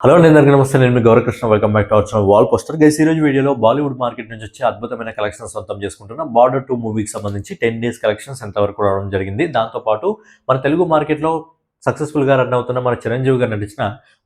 Hello అండి, అందరికీ నమస్తే. నేను మీ Gaurakrishna. Welcome back to our channel wall poster. Guys, ఈ రోజు వీడియోలో బాలీవుడ్ మార్కెట్ నుంచి వచ్చి అద్భుతమైన కలెక్షన్స్ సొంతం చేసుకుంటున్న బార్డర్ 2 మూవీకి సంబంధించి 10 డేస్ కలెక్షన్స్ ఎంతవరకు రావడం జరిగింది. దాంతోపాటు మన తెలుగు మార్కెట్లో సక్సెస్ఫుల్గా రన్ అవుతున్న మన చిరంజీవి గారు నటించిన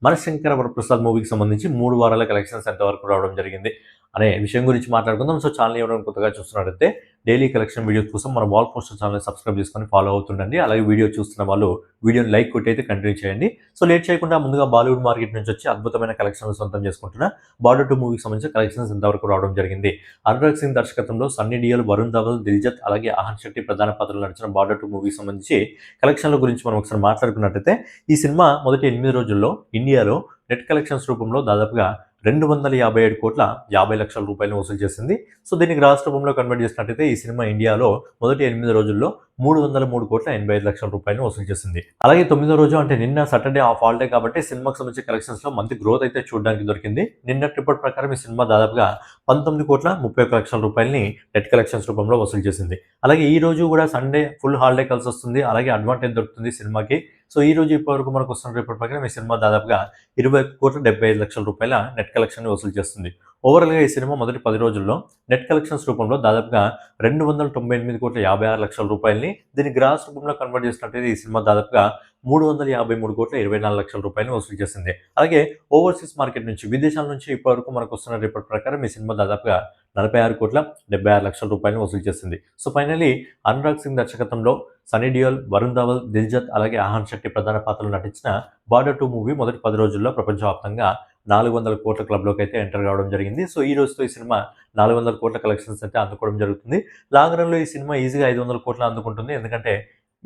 మనశంకర వరప్రసాద్ మూవీకి సంబంధించి 3 వారాల కలెక్షన్స్ ఎంతవరకు రావడం జరిగింది అనే విషయం గురించి మాట్లాడుకుందాం. సో ఛానల్ ఎవరైనా కొత్తగా చూస్తున్నట్లయితే డైలీ కలెక్షన్ వీడియోస్ కోసం మన వాల్ పోస్టర్ ఛానల్ సబ్స్క్రైబ్ చేసుకొని ఫాలో అవుతుండండి. అలాగే వీడియో చూస్తున్న వాళ్ళు వీడియోని లైక్ కొట్టి అయితే కంటిన్యూ చేయండి. సో లేట్ చేయకుండా ముందుగా బాలీవుడ్ మార్కెట్ నుంచి వచ్చి అద్భుతమైన కలెక్షన్లు సొంతం చేసుకుంటున్న బార్డర్ 2 మూవీకి సంబంధించిన కలెక్షన్స్ ఎంతవరకు రావడం జరిగింది. అనురాగ్ సింగ్ దర్శకత్వంలో సన్నీ డియోల్, వరుణ్ ధవల్, దిల్జత్ అలాగే ఆహన్ శెట్టి ప్రధాన పాత్రలు నడిచిన బార్డర్ 2 మూవీకి సంబంధించి కలెక్షన్ల గురించి మనం ఒకసారి మాట్లాడుకున్నట్లయితే ఈ సినిమా మొదటి 8 రోజుల్లో ఇండియాలో నెట్ కలెక్షన్స్ రూపంలో దాదాపుగా 257 కోట్ల 50 లక్షల రూపాయలను వసూలు చేసింది. సో దీనికి రాష్ట్ర రూపంలో కన్వర్ట్ చేసినట్టయితే ఈ సినిమా ఇండియాలో మొదటి 8 రోజుల్లో 303 కోట్ల 85 లక్షల రూపాయలను వసూలు చేసింది. అలాగే 9వ రోజు అంటే నిన్న సాటర్డే ఆఫ్ హాలిడే కాబట్టి సినిమాకి సంబంధించిన కలెక్షన్స్ లో మంచి గ్రోత్ అయితే చూడడానికి దొరికింది. నిన్న రిపోర్ట్ ప్రకారం ఈ సినిమా దాదాపుగా 19 కోట్ల 31 లక్షల రూపాయలని నెట్ కలెక్షన్స్ రూపంలో వసూలు చేసింది. అలాగే ఈ రోజు కూడా సండే ఫుల్ హాలిడే కలిసి వస్తుంది. అలాగే అడ్వాంటేజ్ దొరుకుతుంది సినిమాకి. సో ఈ రోజు ఇప్పటివరకు మనకు వస్తున్న రిపోర్ట్ ప్రకారం ఈ సినిమా దాదాపుగా 20 కోట్ల 75 లక్షల రూపాయల నెట్ కలెక్షన్ వసూలు చేస్తుంది. ఓవరాల్గా ఈ సినిమా మొదటి 10 రోజుల్లో నెట్ కలెక్షన్స్ రూపంలో దాదాపుగా 298 కోట్ల 56 లక్షల రూపాయలని, దీని గ్రాస్ రూపంలో కన్వర్ట్ చేసినట్టయితే ఈ సినిమా దాదాపుగా 353 కోట్ల 24 లక్షల రూపాయలను వసూలు చేసింది. అలాగే ఓవర్సీస్ మార్కెట్ నుంచి, విదేశాల నుంచి ఇప్పటివరకు మనకు వస్తున్న రిపోర్ట్ ప్రకారం ఈ సినిమా దాదాపుగా 46 కోట్ల 76 లక్షల రూపాయలను వసూలు చేసింది. సో ఫైనలీ అనురాగ్ సింగ్ దర్శకత్వంలో సన్నీ డియోల్, వరుణ్ ధవల్, దిల్జత్ అలాగే ఆహన్ శెట్టి ప్రధాన పాత్రలు నటించిన బార్డర్ 2 మూవీ మొదటి 10 రోజుల్లో ప్రపంచవ్యాప్తంగా 400 కోట్ల క్లబ్లోకి అయితే ఎంటర్ కావడం జరిగింది. సో ఈ రోజుతో ఈ సినిమా 400 కోట్ల కలెక్షన్స్ అయితే అందుకోవడం జరుగుతుంది. లాంగ్ రన్లో ఈ సినిమా ఈజీగా 500 కోట్లు అందుకుంటుంది. ఎందుకంటే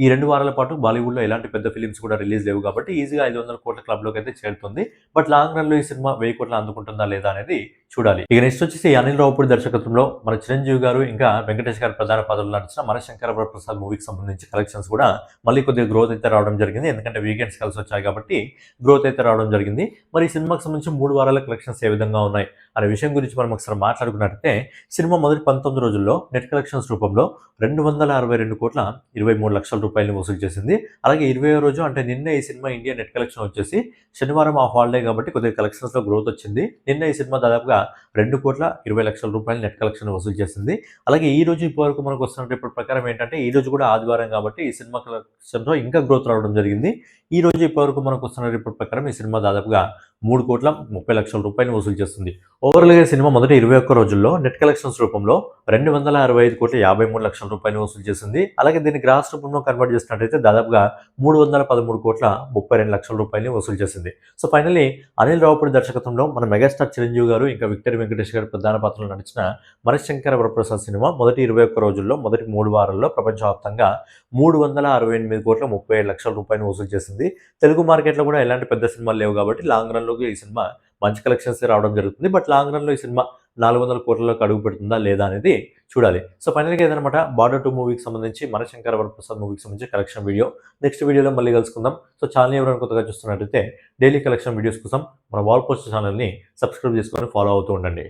ఈ 2 వారాల పాటు బాలీవుడ్లో ఎలాంటి పెద్ద ఫిలిమ్స్ కూడా రిలీజ్ లేవు కాబట్టి ఈజీగా 500 కోట్ల క్లబ్లోకి అయితే చేరుతుంది. బట్ లాంగ్ రన్లో ఈ సినిమా 1000 కోట్లు అందుకుంటుందా లేదా అనేది చూడాలి. ఇక నెక్స్ట్ వచ్చేసి అనిల్ రావుపూడి దర్శకత్వంలో మన చిరంజీవి గారు ఇంకా వెంకటేష్ గారు ప్రధాన పాత్రలు నటించిన మనశంకర వరప్రసాద్ మూవీకి సంబంధించి కలెక్షన్స్ కూడా మళ్ళీ కొద్దిగా గ్రోత్ అయితే రావడం జరిగింది. ఎందుకంటే వీకెండ్స్ కలిసి వచ్చాయి కాబట్టి గ్రోత్ అయితే రావడం జరిగింది. మరి ఈ సినిమాకి సంబంధించి 3 వారాల కలెక్షన్స్ ఏ విధంగా ఉన్నాయి అనే విషయం గురించి మనం ఒకసారి మాట్లాడుకున్నట్టయితే సినిమా మొదటి 19 రోజుల్లో నెట్ కలెక్షన్స్ రూపంలో 262 కోట్ల 23 లక్షల రూపాయలను వసూలు చేసింది. అలాగే 20వ రోజు అంటే నిన్న ఈ సినిమా ఇండియా నెట్ కలెక్షన్ వచ్చేసి శనివారం ఆఫ్ హాలిడే కాబట్టి కొద్దిగా కలెక్షన్స్ లో గ్రోత్ వచ్చింది. నిన్న ఈ సినిమా దాదాపుగా 2 కోట్ల 20 లక్షల రూపాయలు నెట్ కలెక్షన్ వసూలు చేసింది. అలాగే ఈ రోజు ఇప్పటివరకు మనకు వస్తున్న రిపోర్ట్ ప్రకారం ఏంటంటే ఈ రోజు కూడా ఆదివారం కాబట్టి ఈ సినిమా కలెక్షన్లో ఇంకా గ్రోత్ రావడం జరిగింది. ఈ రోజు ఇప్పటివరకు మనకు వస్తున్న రిపోర్ట్ ప్రకారం ఈ సినిమా దాదాపుగా 3 కోట్ల 30 లక్షల రూపాయలు వసూలు చేస్తుంది. ఓవరాల్గా సినిమా మొదటి 21 రోజుల్లో నెట్ కలెక్షన్స్ రూపంలో 265 కోట్ల 53 లక్షల రూపాయలు వసూలు చేసింది. అలాగే దీన్ని గ్రాస్ రూపంలో కన్వర్ట్ చేసినట్టయితే దాదాపుగా 313 కోట్ల 32 లక్షల రూపాయలు వసూలు చేసింది. సో ఫైనల్లీ అనిల్ రావుపూడి దర్శకత్వంలో మన మెగాస్టార్ చిరంజీవి గారు ఇంకా విక్టరీ వెంకటేష్ గారు ప్రధాన పాత్రలు నడిచిన మనశంకర వరప్రసాద్ సినిమా మొదటి 21 రోజుల్లో మొదటి 3 వారాల్లో ప్రపంచవ్యాప్తంగా 368 కోట్ల 37 లక్షల రూపాయలు వసూలు చేసింది. తెలుగు మార్కెట్లో కూడా ఎలాంటి పెద్ద సినిమాలు లేవు కాబట్టి లాంగ్ రన్లోకి ఈ సినిమా మంచి కలెక్షన్స్ రావడం జరుగుతుంది. బట్ లాంగ్ రన్లో ఈ సినిమా 400 కోట్లలోకి అడుగు పెడుతుందా లేదా అనేది చూడాలి. సో ఫైనల్గా ఏదనమాట బార్డర్ 2 మూవీకి సంబంధించి మనశంకర వరప్రసాద్ మూవీకి సంబంధించి కలెక్షన్ వీడియో. నెక్స్ట్ వీడియోలో మళ్ళీ కలుసుకుందాం. సో ఛానల్ ఎవరైనా కొత్తగా చూస్తున్నట్టయితే డైలీ కలెక్షన్ వీడియోస్ కోసం మన వాల్ పోస్టర్ ఛానల్ని సబ్స్క్రైబ్ చేసుకొని ఫాలో అవుతూ ఉండండి.